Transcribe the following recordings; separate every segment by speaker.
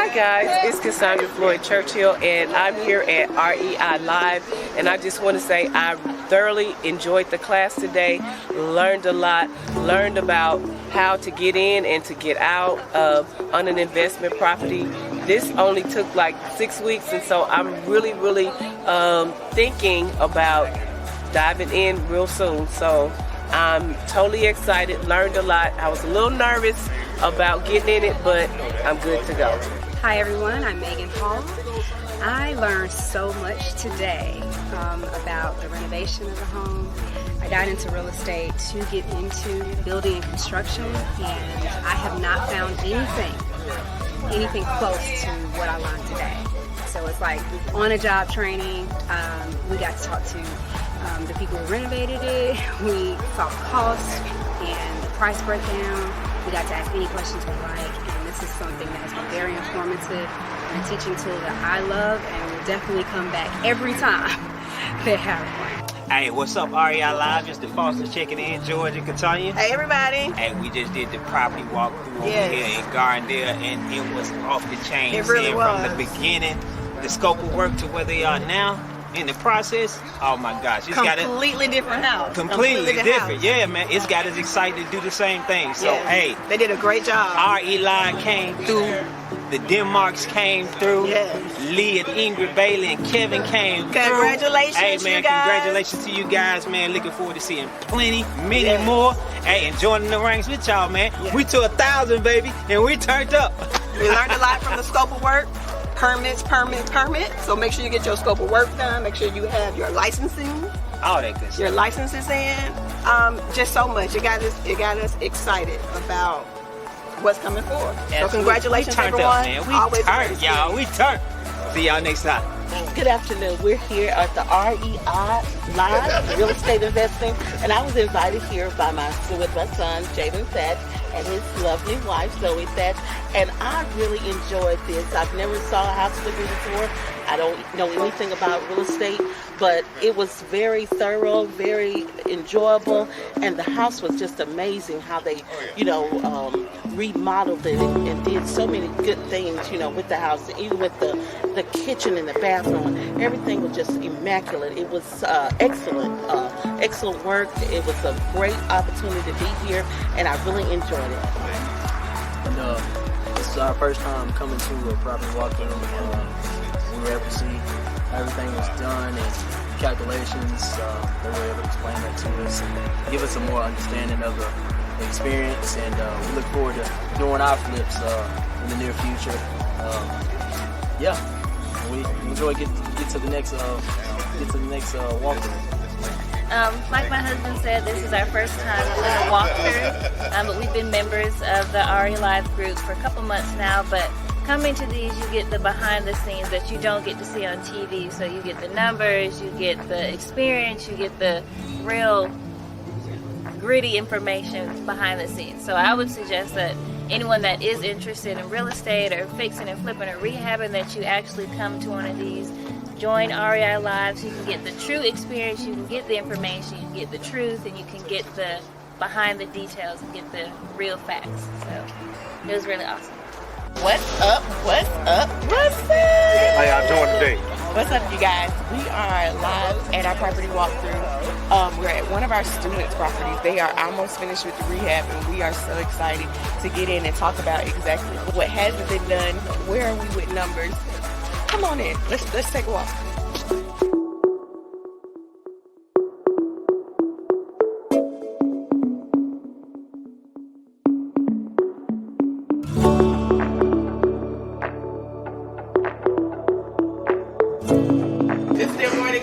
Speaker 1: Hi guys, it's Cassandra Floyd Churchill and I'm here at REI Live, and I just want to say I thoroughly enjoyed the class today, learned a lot, learned about how to get in and to get out on an investment property. This only took like 6 weeks, and so I'm really thinking about diving in real soon. So I'm totally excited, learned a lot. I was a little nervous about getting in it, but I'm good to go.
Speaker 2: Hi everyone, I'm Megan Hall. I learned so much today about the renovation of the home. I got into real estate to get into building and construction, and I have not found anything close to what I learned today. So it's like on-a-job training. We got to talk to the people who renovated it. We saw costs and the price breakdown. We got to ask any questions we like, and this is something that has been very informative and a teaching tool that I love and will definitely come back every time they have one.
Speaker 3: Hey, what's up, REI Live? Mr. Foster checking in, George and Katanya.
Speaker 4: Hey, everybody.
Speaker 3: Hey, we just did the property walkthrough over
Speaker 4: Yes.
Speaker 3: here in Gardendale, and it was off the chain.
Speaker 4: It really was.
Speaker 3: From the beginning, the scope of work to where they are now in the process. Oh my gosh, it's got
Speaker 4: completely different house.
Speaker 3: completely different.
Speaker 4: house.
Speaker 3: Yeah, man, it's got us excited to do the same thing. So,
Speaker 4: Yes.
Speaker 3: hey,
Speaker 4: They did a great job.
Speaker 3: RE Live came through. The Denmarks came through.
Speaker 4: Yes.
Speaker 3: Lee and Ingrid Bailey and Kevin came through.
Speaker 4: Congratulations,
Speaker 3: Hey, man,
Speaker 4: you guys.
Speaker 3: congratulations to you guys, man. Looking forward to seeing many
Speaker 4: Yes.
Speaker 3: more. Hey, and joining the ranks with y'all, man.
Speaker 4: Yes.
Speaker 3: We to 1,000, baby, and we turned up.
Speaker 4: We learned a lot from the scope of work. Permits. So make sure you get your scope of work done. Make sure you have your licensing,
Speaker 3: All that good stuff.
Speaker 4: your licenses in. Just so much. It got us excited about what's coming forward. So congratulations,
Speaker 3: we turned
Speaker 4: everyone.
Speaker 3: Up, man. We
Speaker 4: Always
Speaker 3: turned,
Speaker 4: appreciate
Speaker 3: y'all.
Speaker 4: it.
Speaker 3: We turned. See y'all next time.
Speaker 5: Good afternoon. We're here at the REI Live Real Estate Investing, and I was invited here by my son, Jaden Thatch, and his lovely wife, Zoe Thatch, and I really enjoyed this. I've never saw a house flipping before. I don't know anything about real estate, but it was very thorough, very enjoyable, and the house was just amazing how they, remodeled it and did so many good things, with the house, even with the kitchen and the bathroom. Everything was just immaculate. It was excellent work. It was a great opportunity to be here, and I really enjoyed it.
Speaker 6: And this is our first time coming to a property walkthrough. We were able to see everything was done and calculations. They were able to explain that to us and give us a more understanding of the experience. And we look forward to doing our flips in the near future. We enjoy get to the next walkthrough.
Speaker 7: Like my husband said, this is our first time doing a walkthrough, but we've been members of the RE Live group for a couple months now. But coming to these, you get the behind the scenes that you don't get to see on TV. So you get the numbers, you get the experience, you get the real gritty information behind the scenes. So I would suggest that anyone that is interested in real estate or fixing and flipping or rehabbing, that you actually come to one of these. Join REI Live so you can get the true experience, you can get the information, you can get the truth, and you can get the behind the details and get the real facts. So it was really awesome.
Speaker 5: What's up?
Speaker 3: How y'all doing today?
Speaker 8: What's up, you guys? We are live at our property walkthrough. We're at one of our students' properties. They are almost finished with the rehab, and we are so excited to get in and talk about exactly what hasn't been done, where are we with numbers. Come on in. Let's take a walk.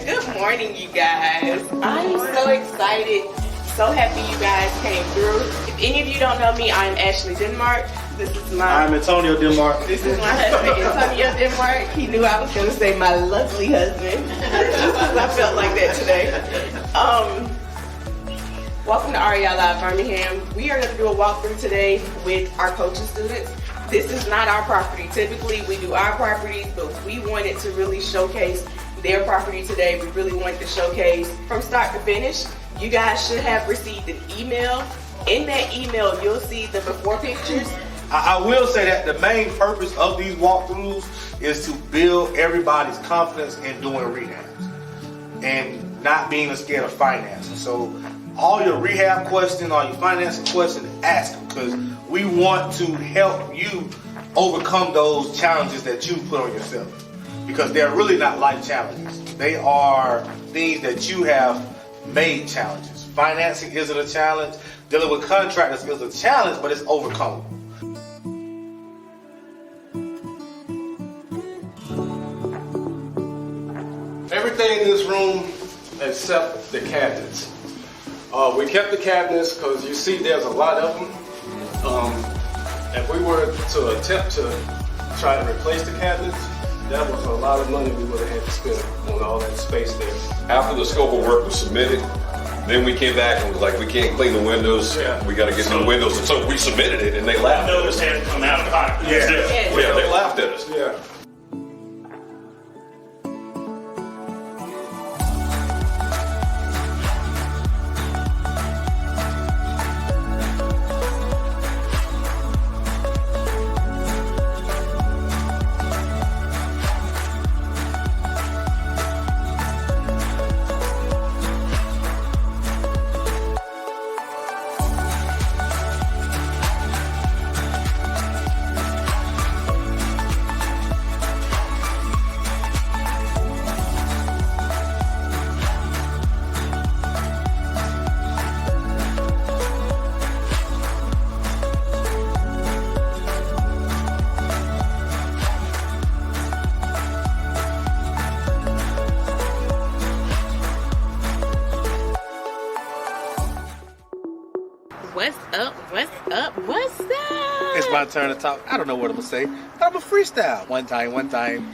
Speaker 8: Good morning, you guys. I'm so excited, so happy you guys came through. If any of you don't know me, I'm Ashley Denmark.
Speaker 9: I'm Antonio Denmark.
Speaker 8: This is my husband, Antonio Denmark. He knew I was going to say my lovely husband. I felt like that today. Welcome to REI Live Birmingham. We are going to do a walkthrough today with our coaching students. This is not our property. Typically, we do our properties, but we wanted to really showcase their property today. We really wanted to showcase from start to finish. You guys should have received an email. In that email, you'll see the before pictures
Speaker 9: I will say that the main purpose of these walkthroughs is to build everybody's confidence in doing rehabs and not being scared of financing. So all your rehab questions, all your financing questions, ask them, because we want to help you overcome those challenges that you put on yourself, because they're really not life challenges. They are things that you have made challenges. Financing isn't a challenge. Dealing with contractors is a challenge, but it's overcomable.
Speaker 10: Everything in this room except the cabinets. We kept the cabinets because you see there's a lot of them. If we were to attempt to try to replace the cabinets, that was a lot of money we would have had to spend on all that space there.
Speaker 11: After the scope of work was submitted, then we came back and was like, we can't clean the windows. Yeah. We got to get new windows. And so we submitted it, and they laughed at us.
Speaker 10: Had to come out of pocket.
Speaker 11: Yeah, they laughed at us.
Speaker 10: Yeah.
Speaker 8: What's up? What's up? What's up?
Speaker 9: It's my turn to talk. I don't know what I'm gonna say. I'm a freestyle. One time.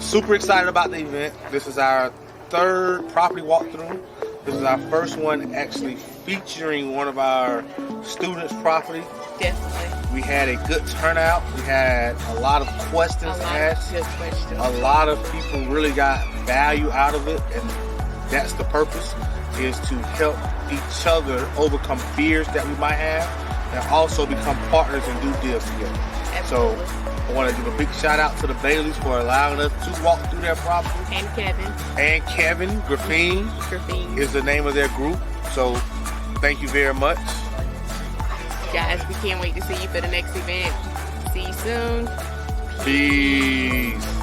Speaker 9: Super excited about the event. This is our third property walkthrough. This is our first one actually featuring one of our students' property.
Speaker 8: Definitely.
Speaker 9: We had a good turnout. We had a lot of questions asked.
Speaker 8: Good questions.
Speaker 9: A lot of people really got value out of it, and that's the purpose, is to help each other overcome fears that we might have and also become partners and do deals together.
Speaker 8: Absolutely.
Speaker 9: So I want to give a big shout out to the Baileys for allowing us to walk through their property.
Speaker 8: And Kevin.
Speaker 9: And Kevin, Graphene is the name of their group. So thank you very much.
Speaker 8: Guys, we can't wait to see you for the next event. See you soon.
Speaker 9: Peace.